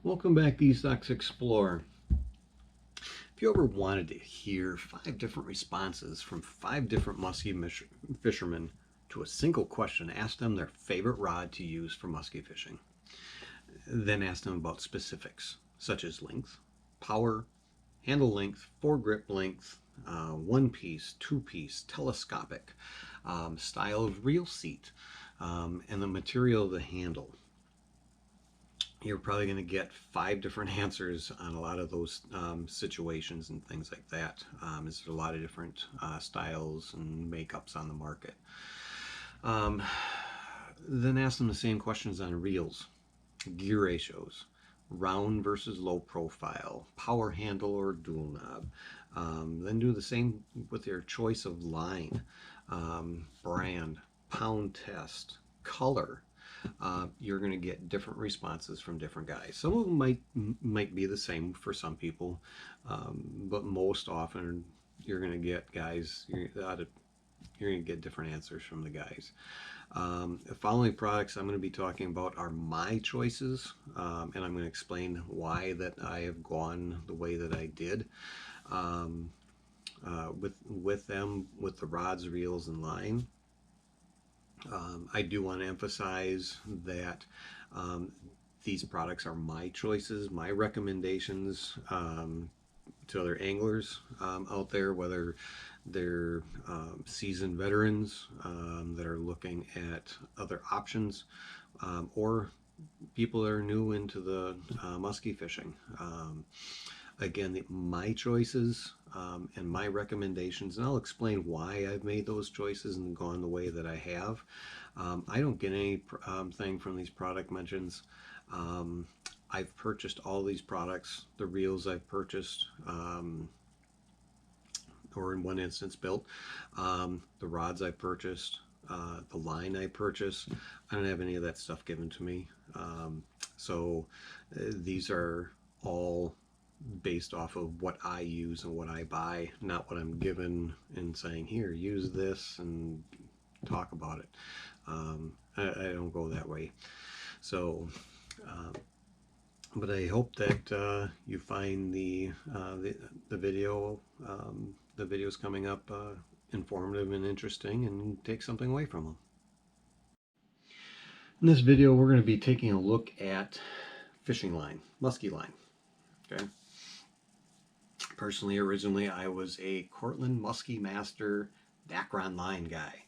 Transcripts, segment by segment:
Welcome back to East Ox Explorer. If you ever wanted to hear 5 different responses from 5 different musky fishermen to a single question, ask them their favorite rod to use for musky fishing. Then ask them about specifics, such as length, power, handle length, foregrip length, one piece, two piece, telescopic, style of reel seat, and the material of the handle. You're probably going to get 5 different answers on a lot of those situations and things like that. There's a lot of different styles and makeups on the market. Um, then ask them the same questions on reels, gear ratios, round versus low profile, power handle or dual knob. Then do the same with your choice of line, brand, pound test, color. You're going to get different responses from different guys. Some of them might be the same for some people, but most often you're going to get guys. You're going to get different answers from the guys. The following products I'm going to be talking about are my choices, and I'm going to explain why that I have gone the way that I did with them, with the rods, reels, and line. I do want to emphasize that these products are my choices, my recommendations to other anglers out there, whether they're seasoned veterans that are looking at other options, or people that are new into the musky fishing. Again, my choices and my recommendations, and I'll explain why I've made those choices and gone the way that I have. I don't get anything from these product mentions. I've purchased all these products, the reels I've purchased, or in one instance built, the rods I purchased, the line I purchased. I don't have any of that stuff given to me. So these are all based off of what I use and what I buy, not what I'm given and saying, here, use this and talk about it. I don't go that way. So, but I hope that you find the video, the videos coming up informative and interesting, and take something away from them. In this video, we're going to be taking a look at fishing line, musky line. Okay. Personally, originally, I was a Cortland Musky Master Dacron line guy.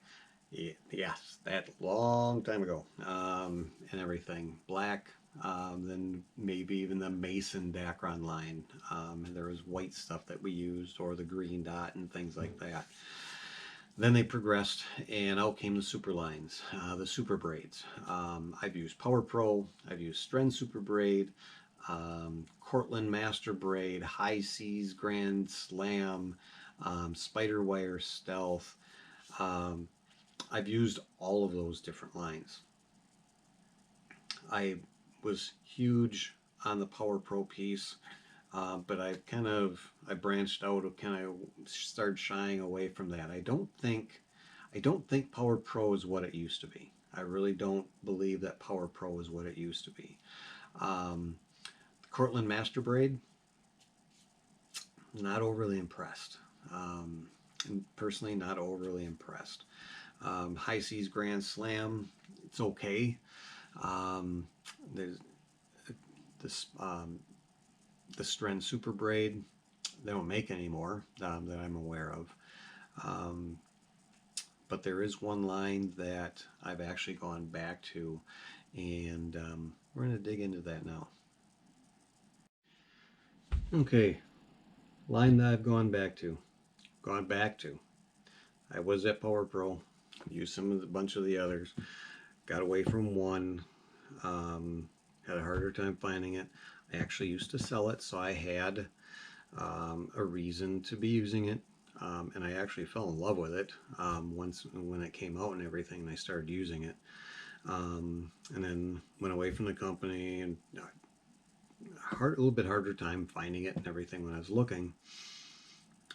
Yes, that long time ago, and everything. Black, then maybe even the Mason Dacron line. And there was white stuff that we used, or the green dot and things like that. Then they progressed, and out came the super lines, the super braids. I've used Power Pro, I've used Stren Super Braid, Cortland Master Braid, High Seas Grand Slam, Spider Wire Stealth. I've used all of those different lines. I was huge on the Power Pro piece, but I branched out, kind of started shying away from that. I don't think Power Pro is what it used to be. I really don't believe that Power Pro is what it used to be. The Cortland Master Braid, not overly impressed. Personally, not overly impressed. High Seas Grand Slam, it's okay. There's this the Stren Super Braid. They don't make anymore that I'm aware of. But there is one line that I've actually gone back to, and we're going to dig into that now. Okay, line that I've gone back to. I was at Power Pro, used a bunch of the others, got away from one, had a harder time finding it. I actually used to sell it, so I had a reason to be using it, and I actually fell in love with it when it came out and everything, and I started using it, and then went away from the company, and a little bit harder time finding it and everything when I was looking,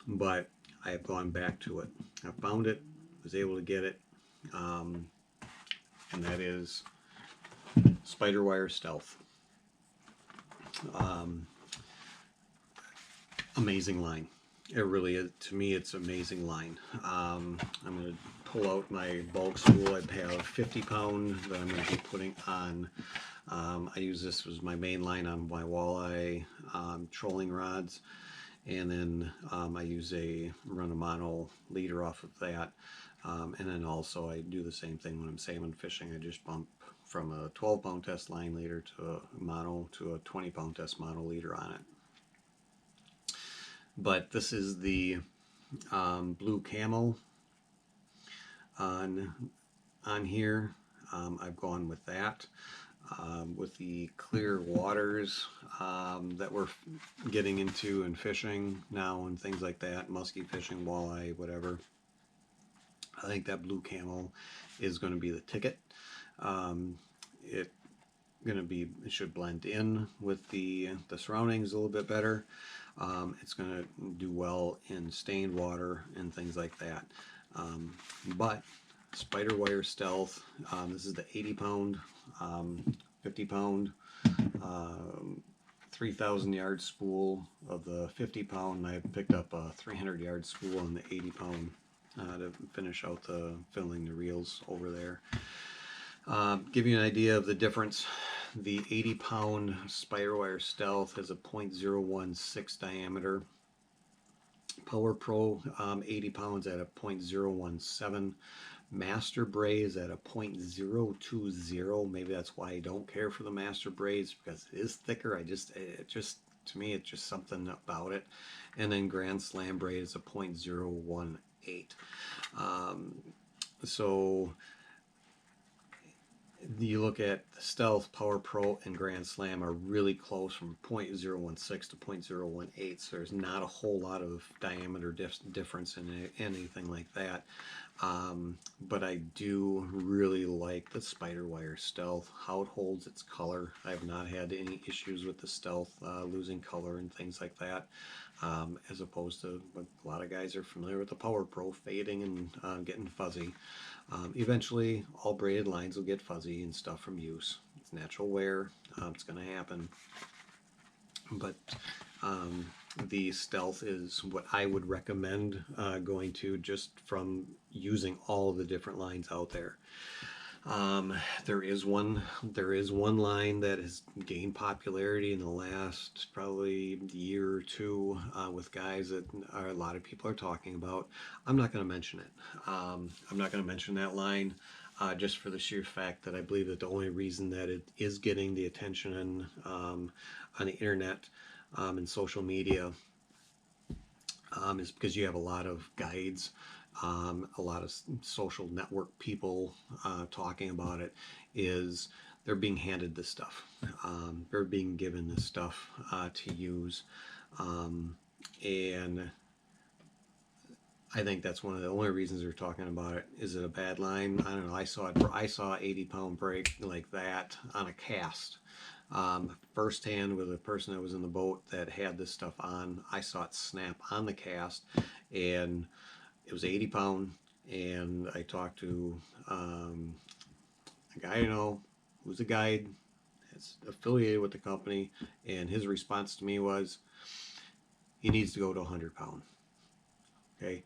but I have gone back to it. I found it, was able to get it, and that is Spider Wire Stealth. Amazing line. It really is. To me, it's amazing line. I'm going to pull out my bulk spool. I have a 50-pound that I'm going to be putting on. I use this as my main line on my walleye trolling rods, and then I use run a mono leader off of that, and then also I do the same thing when I'm salmon fishing. I just bump from a 12-pound test line leader to a mono to a 20-pound test mono leader on it. But this is the blue camo on here. I've gone with that. With the clear waters that we're getting into and fishing now and things like that, musky fishing, walleye, whatever. I think that blue camo is going to be the ticket. It should blend in with the surroundings a little bit better. It's going to do well in stained water and things like that. But Spider Wire Stealth, this is the 80-pound, 50-pound, 3,000 yard spool of the 50-pound. I picked up a 300-yard spool on the 80-pound to finish out filling the reels over there. Give you an idea of the difference. The 80-pound Spider Wire Stealth has a .016 diameter. Power Pro 80 pounds at a .017. Master Braid is at a .020. Maybe that's why I don't care for the Master Braids, because it is thicker. To me, it's just something about it. And then Grand Slam Braid is a .018. So you look at the Stealth, Power Pro, and Grand Slam are really close from .016 to .018, so there's not a whole lot of diameter difference in anything like that. But I do really like the Spider Wire Stealth, how it holds its color. I have not had any issues with the Stealth losing color and things like that, as opposed to what a lot of guys are familiar with the Power Pro fading and getting fuzzy. Eventually, all braided lines will get fuzzy and stuff from use. It's natural wear. It's going to happen. But the Stealth is what I would recommend going to, just from using all of the different lines out there. There is one line that has gained popularity in the last probably year or two with guys that a lot of people are talking about. I'm not going to mention it. I'm not going to mention that line just for the sheer fact that I believe that the only reason that it is getting the attention on the internet and social media is because you have a lot of guides, a lot of social network people talking about it. Is they're being handed this stuff. They're being given this stuff to use, and I think that's one of the only reasons they're talking about it. Is it a bad line? I don't know. I saw an 80-pound break like that on a cast. Firsthand with a person that was in the boat that had this stuff on. I saw it snap on the cast, and it was 80 pound. And I talked to a guy I know who's a guide, that's affiliated with the company, and his response to me was, he needs to go to 100 pound. Okay,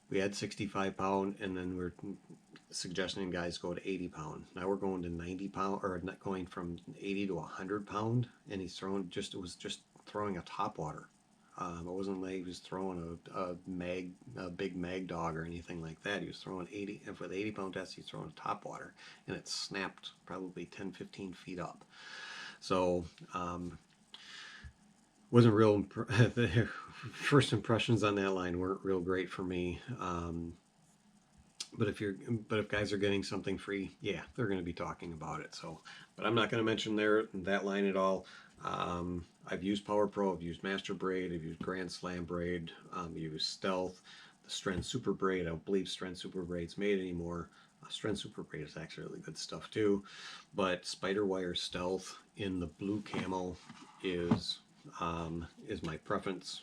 we had 65 pound, and then we're suggesting guys go to 80 pound. Now we're going to 90 pound, or not, going from 80 to 100 pound, and he's throwing it was just throwing a topwater. It wasn't like he was throwing a big mag dog or anything like that. He was throwing 80, and for the 80 pound test, he's throwing a topwater, and it snapped probably 10-15 feet up. So wasn't real. The first impressions on that line weren't real great for me. But if guys are getting something free, yeah, they're going to be talking about it. So, but I'm not going to mention that line at all. I've used Power Pro, I've used Master Braid, I've used Grand Slam Braid, I've used Stealth, the Strand Super Braid. I don't believe Strand Super Braid's made anymore. Strand Super Braid is actually really good stuff too. But Spider Wire Stealth in the blue camo is my preference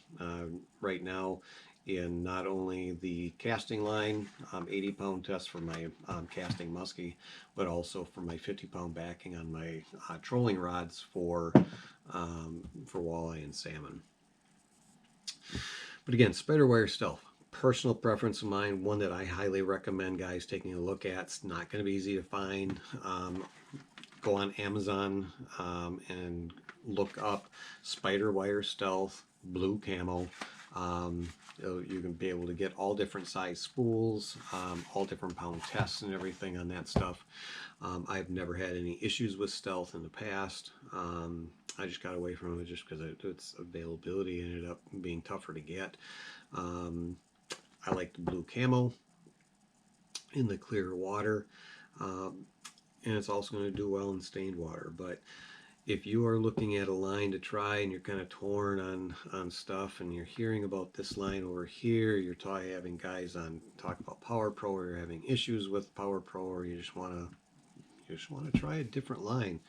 right now, in not only the casting line 80 pound test for my casting musky, but also for my 50 pound backing on my trolling rods for for walleye and salmon. But again, spider wire stealth, personal preference of mine, one that I highly recommend guys taking a look at. It's not going to be easy to find. Go on Amazon and look up spider wire stealth blue camo. You can be able to get all different size spools, all different pound tests and everything on that stuff. I've never had any issues with stealth in the past. I just got away from it just because its availability ended up being tougher to get. I like the blue camo in the clear water. And it's also going to do well in stained water. But if you are looking at a line to try and you're kind of torn on stuff, and you're hearing about this line over here, you're having guys on talk about Power Pro, or you're having issues with Power Pro, or you just want to try a different line,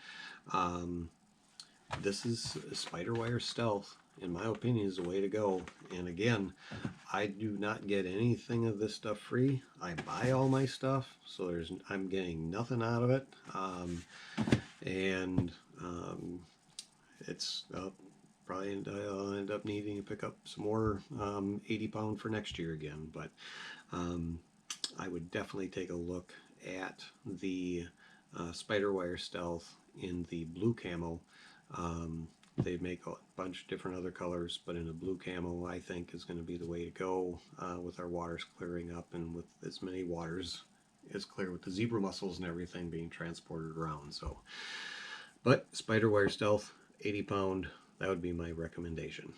this is spider wire stealth, in my opinion, is the way to go. And again, I do not get anything of this stuff free. I buy all my stuff, so I'm getting nothing out of it. It's probably I'll end up needing to pick up some more 80-pound for next year again. But I would definitely take a look at the spider wire stealth in the blue camo. They make a bunch of different other colors, but in a blue camo, I think, is going to be the way to go with our waters clearing up, and with as many waters as clear with the zebra mussels and everything being transported around. So, but spider wire stealth, 80-pound, that would be my recommendation.